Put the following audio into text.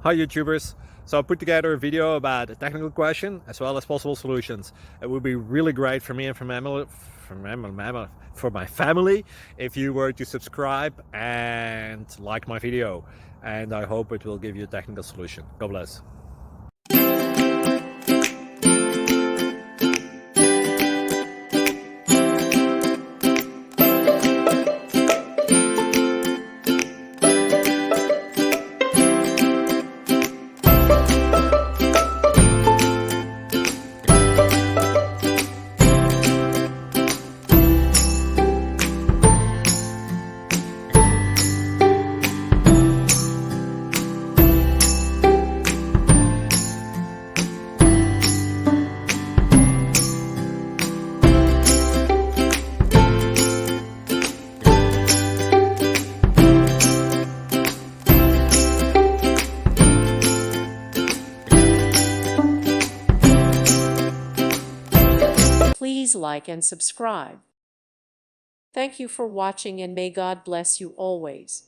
Hi YouTubers! So I put together a video about a technical question as well as possible solutions. It would be really great for me and for my family if you were to subscribe and like my video, and I hope it will give you a technical solution. God bless. Please like and subscribe. Thank you for watching, and may God bless you always.